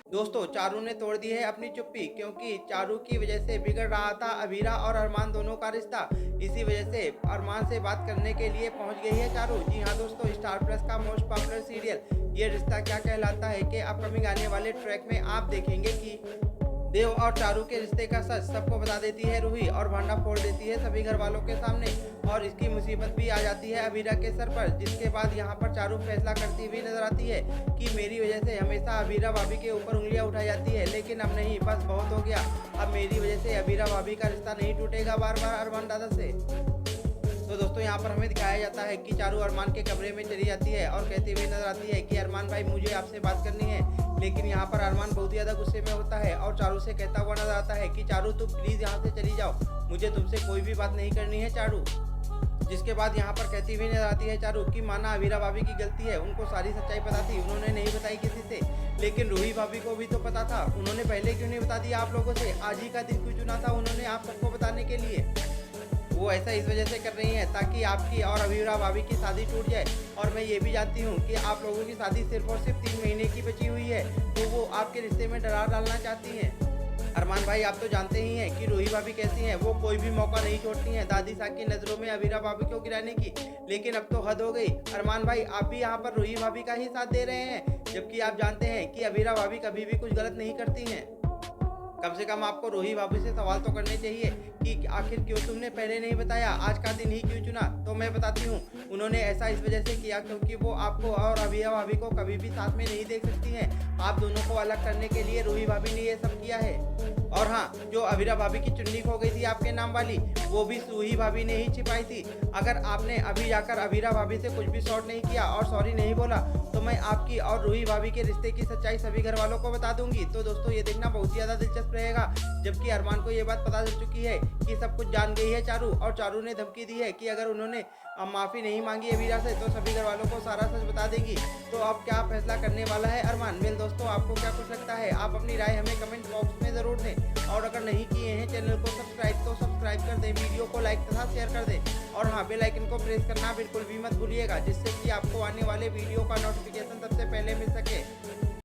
दोस्तों, चारू ने तोड़ दी है अपनी चुप्पी, क्योंकि चारू की वजह से बिगड़ रहा था अभीरा और अरमान दोनों का रिश्ता। इसी वजह से अरमान से बात करने के लिए पहुंच गई है चारू। जी हाँ दोस्तों, स्टार प्लस का मोस्ट पॉपुलर सीरियल ये रिश्ता क्या कहलाता है कि अपकमिंग आने वाले ट्रैक में आप देखेंगे कि देव और चारू के रिश्ते का सच सबको बता देती है रूही और भांडा फोड़ देती है सभी घर वालों के सामने। और इसकी मुसीबत भी आ जाती है अभीरा के सर पर, जिसके बाद यहाँ पर चारू फैसला करती हुई नजर आती है कि मेरी वजह से हमेशा अभीरा भाभी के ऊपर उंगलियां उठाई जाती है, लेकिन अब नहीं, बस बहुत हो गया। अब मेरी वजह से अभीरा भाभी का रिश्ता नहीं टूटेगा बार बार अरमान दादा से। तो दोस्तों, यहाँ पर हमें दिखाया जाता है कि चारू अरमान के कमरे में चली जाती है और कहती हुई नजर आती है कि अरमान भाई, मुझे आपसे बात करनी है। लेकिन यहाँ पर अरमान बहुत ज़्यादा गुस्से में होता है और चारू से कहता हुआ नजर आता है कि चारू तुम प्लीज़ यहाँ से चली जाओ, मुझे तुमसे कोई भी बात नहीं करनी है चारू। जिसके बाद यहाँ पर कहती हुई नजर आती है चारू कि माना अभीरा भाभी की गलती है, उनको सारी सच्चाई पता थी, उन्होंने नहीं बताई किसी से। लेकिन रूही भाभी को भी तो पता था, उन्होंने पहले क्यों नहीं बता दिया आप लोगों से? आज ही का दिन क्यों चुना था उन्होंने आप सबको बताने के लिए? वो ऐसा इस वजह से कर रही हैं ताकि आपकी और अभीरा भाभी की शादी टूट जाए। और मैं ये भी जानती हूँ कि आप लोगों की शादी सिर्फ और सिर्फ 3 महीने की बची हुई है, तो वो आपके रिश्ते में दरार डालना चाहती हैं। अरमान भाई, आप तो जानते ही हैं कि रूही भाभी कैसी हैं, वो कोई भी मौका नहीं छोड़ती हैं दादी साहब की नज़रों में अभीरा भाभी को गिराने की। लेकिन अब तो हद हो गई अरमान भाई, आप भी यहाँ पर रूही भाभी का ही साथ दे रहे हैं, जबकि आप जानते हैं कि अभीरा भाभी कभी भी कुछ गलत नहीं करती हैं। कम से कम आपको रूही भाभी से सवाल तो करने चाहिए कि आखिर क्यों तुमने पहले नहीं बताया, आज का दिन ही क्यों चुना? तो मैं बताती हूँ, उन्होंने ऐसा इस वजह से किया क्योंकि वो आपको और अभीरा भाभी को कभी भी साथ में नहीं देख सकती हैं। आप दोनों को अलग करने के लिए रूही भाभी ने ये सब किया है। और हाँ, जो अभीरा भाभी की चुन्नी खो गई थी आपके नाम वाली, वो भी रूही भाभी ने ही छिपाई थी। अगर आपने अभी जाकर अभीरा भाभी से कुछ भी शॉर्ट नहीं किया और सॉरी नहीं बोला, तो मैं आपकी और रूही भाभी के रिश्ते की सच्चाई सभी घर वालों को बता दूंगी। तो दोस्तों, ये देखना बहुत ज़्यादा दिलचस्प रहेगा। जबकि अरमान को ये बात पता चल चुकी है कि सब कुछ जान गई है चारू, और चारू ने धमकी दी है कि अगर उन्होंने माफ़ी नहीं मांगी अभीरा से तो सभी घर वालों को सारा सच बता देगी। तो अब क्या फैसला करने वाला है अरमान? वेल दोस्तों, आपको क्या कुछ लगता है? आप अपनी राय हमें कमेंट बॉक्स में ज़रूर दें। और अगर नहीं किए हैं चैनल को सब्सक्राइब तो सब्सक्राइब कर दें, वीडियो को लाइक तथा शेयर कर दें। और हाँ, बेल आइकन को प्रेस करना बिल्कुल भी मत भूलिएगा, जिससे कि आपको आने वाले वीडियो का नोटिफिकेशन सबसे पहले मिल सके।